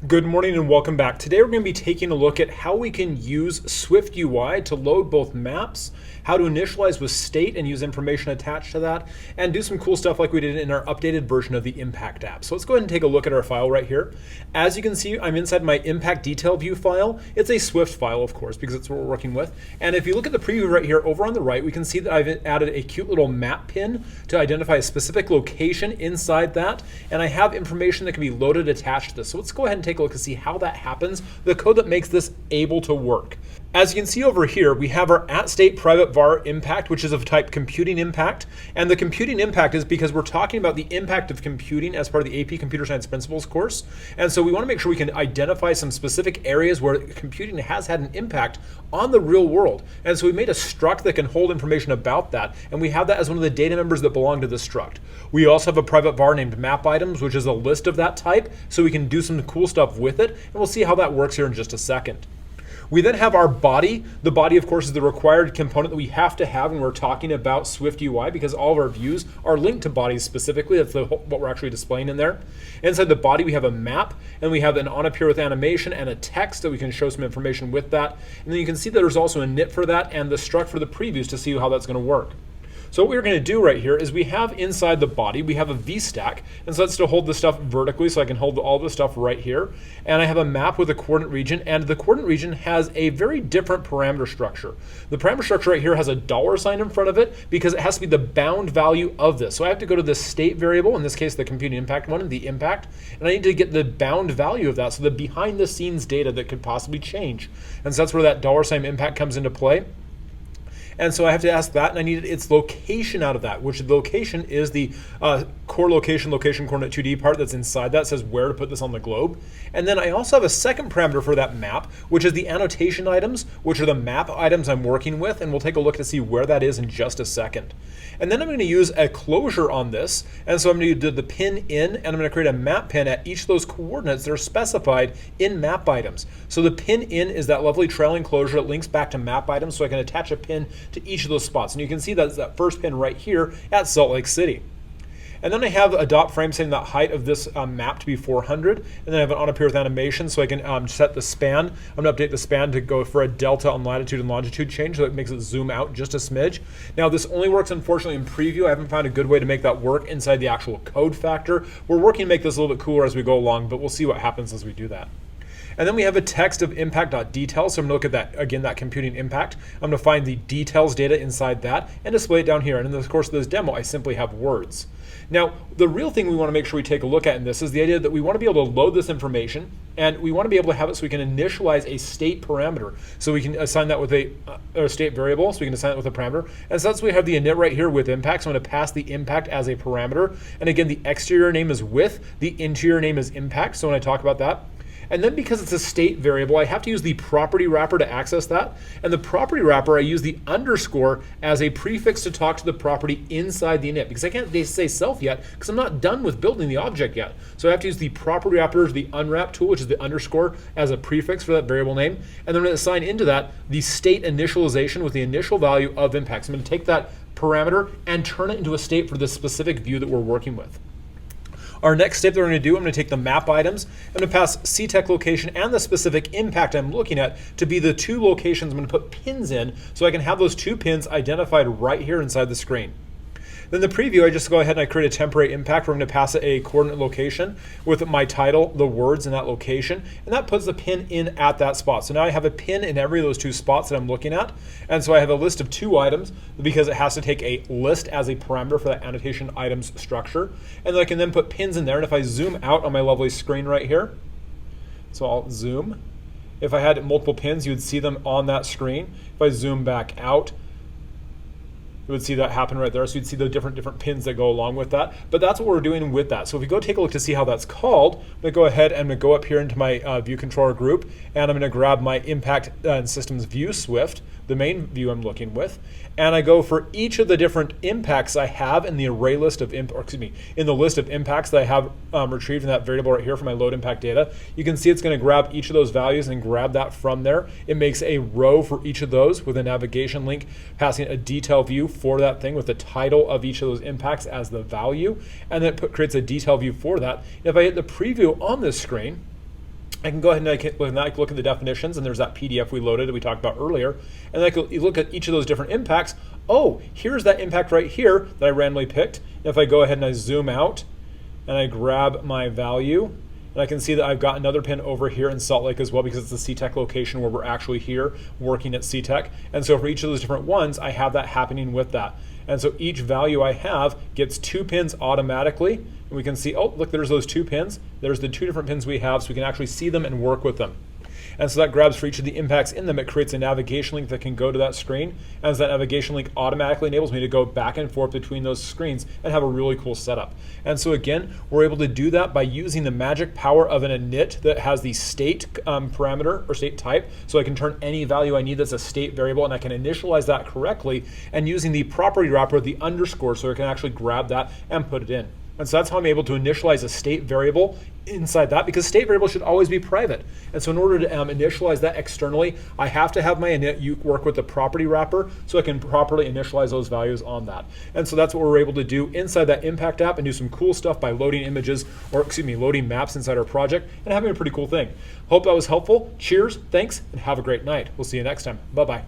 Good morning and welcome back. Today we're going to be taking a look at how we can use SwiftUI to load both maps, how to initialize with state and use information attached to that, and do some cool stuff like we did in our updated version of the Impact app. So let's go ahead and take a look at our file right here. As you can see, I'm inside my Impact Detail View file. It's a Swift file, of course, because it's what we're working with. And if you look at the preview right here over on the right, we can see that I've added a cute little map pin to identify a specific location inside that. And I have information that can be loaded attached to this. So let's go ahead and take a look and see how that happens, the code that makes this able to work. As you can see over here, we have our @state private var impact, which is of type computing impact. And the computing impact is because we're talking about the impact of computing as part of the AP Computer Science Principles course. And so we want to make sure we can identify some specific areas where computing has had an impact on the real world. And so we made a struct that can hold information about that. And we have that as one of the data members that belong to this struct. We also have a private var named map items, which is a list of that type. So we can do some cool stuff with it. And we'll see how that works here in just a second. We then have our body. The body, of course, is the required component that we have to have when we're talking about SwiftUI, because all of our views are linked to bodies specifically. That's what we're actually displaying in there. Inside the body, we have a map, and we have an on appear with animation and a text that we can show some information with that. And then you can see that there's also a init for that and the struct for the previews to see how that's going to work. So what we're going to do right here is we have inside the body, we have a VStack, and so that's to hold the stuff vertically, so I can hold all the stuff right here. And I have a map with a coordinate region, and the coordinate region has a very different parameter structure. The parameter structure right here has a $sign in front of it because it has to be the bound value of this. So I have to go to the state variable, in this case the computing impact one, the impact, and I need to get the bound value of that, so the behind the scenes data that could possibly change. And so that's where that $sign impact comes into play. And so I have to ask that, and I need its location out of that, which the location is the core location coordinate 2D part that's inside that. It says where to put this on the globe. And then I also have a second parameter for that map, which is the annotation items, which are the map items I'm working with, and we'll take a look to see where that is in just a second. And then I'm going to use a closure on this, and so I'm going to do the pin in, and I'm going to create a map pin at each of those coordinates that are specified in map items. So the pin in is that lovely trailing closure. It links back to map items, so I can attach a pin to each of those spots. And you can see that's that first pin right here at Salt Lake City. And then I have a dot frame setting that height of this map to be 400. And then I have an on appear with animation, so I can set the span. I'm going to update the span to go for a delta on latitude and longitude change, so it makes it zoom out just a smidge. Now this only works unfortunately in preview. I haven't found a good way to make that work inside the actual code factor. We're working to make this a little bit cooler as we go along, but we'll see what happens as we do that. And then we have a text of impact.details. So I'm going to look at that, again, that computing impact. I'm going to find the details data inside that and display it down here. And in the course of this demo, I simply have words. Now, the real thing we want to make sure we take a look at in this is the idea that we want to be able to load this information, and we want to be able to have it so we can initialize a state parameter. So we can assign that with a state variable, so we can assign it with a parameter. And so that's why we have the init right here with impact. So I'm going to pass the impact as a parameter. And again, the exterior name is with, the interior name is impact. So when I talk about that, and then because it's a state variable, I have to use the property wrapper to access that. And the property wrapper, I use the underscore as a prefix to talk to the property inside the init, because I can't say self yet because I'm not done with building the object yet. So I have to use the property wrapper, the unwrap tool, which is the underscore, as a prefix for that variable name. And then I'm going to assign into that the state initialization with the initial value of impact. So I'm going to take that parameter and turn it into a state for this specific view that we're working with. Our next step that we're going to do, I'm going to take the map items. I'm going to pass CTEC location and the specific impact I'm looking at to be the two locations I'm going to put pins in, so I can have those two pins identified right here inside the screen. Then the preview, I just go ahead and I create a temporary impact. We're going to pass it a coordinate location with my title, the words in that location, and that puts the pin in at that spot. So now I have a pin in every of those two spots that I'm looking at. And so I have a list of two items because it has to take a list as a parameter for that annotation items structure. And then I can then put pins in there. And if I zoom out on my lovely screen right here, so I'll zoom. If I had multiple pins, you would see them on that screen. If I zoom back out, you would see that happen right there. So you'd see the different pins that go along with that. But that's what we're doing with that. So if we go take a look to see how that's called, I'm going to go ahead and I'm going to go up here into my view controller group, and I'm going to grab my impact and systems view Swift, the main view I'm looking with, and I go for each of the different impacts I have in the array list of in the list of impacts that I have retrieved in that variable right here for my load impact data. You can see it's going to grab each of those values and grab that from there. It makes a row for each of those with a navigation link passing a detail view for that thing with the title of each of those impacts as the value, and then it creates a detail view for that. If I hit the preview on this screen, I can go ahead and I can look at the definitions, and there's that PDF we loaded that we talked about earlier. And then I can look at each of those different impacts. Oh, here's that impact right here that I randomly picked. And if I go ahead and I zoom out and I grab my value, and I can see that I've got another pin over here in Salt Lake as well, because it's the CTEC location where we're actually here working at CTEC. And so for each of those different ones, I have that happening with that. And so each value I have gets 2 pins automatically. And we can see, oh, look, there's those 2 pins. There's the 2 different pins we have, so we can actually see them and work with them. And so that grabs for each of the impacts in them. It creates a navigation link that can go to that screen. And that navigation link automatically enables me to go back and forth between those screens and have a really cool setup. And so again, we're able to do that by using the magic power of an init that has the state parameter or state type. So I can turn any value I need that's a state variable, and I can initialize that correctly, and using the property wrapper, the underscore, so I can actually grab that and put it in. And so that's how I'm able to initialize a state variable inside that, because state variable should always be private. And so in order to initialize that externally, I have to have my init work with the property wrapper so I can properly initialize those values on that. And so that's what we're able to do inside that impact app, and do some cool stuff by loading images, or excuse me, loading maps inside our project and having a pretty cool thing. Hope that was helpful. Cheers, thanks, and have a great night. We'll see you next time. Bye-bye.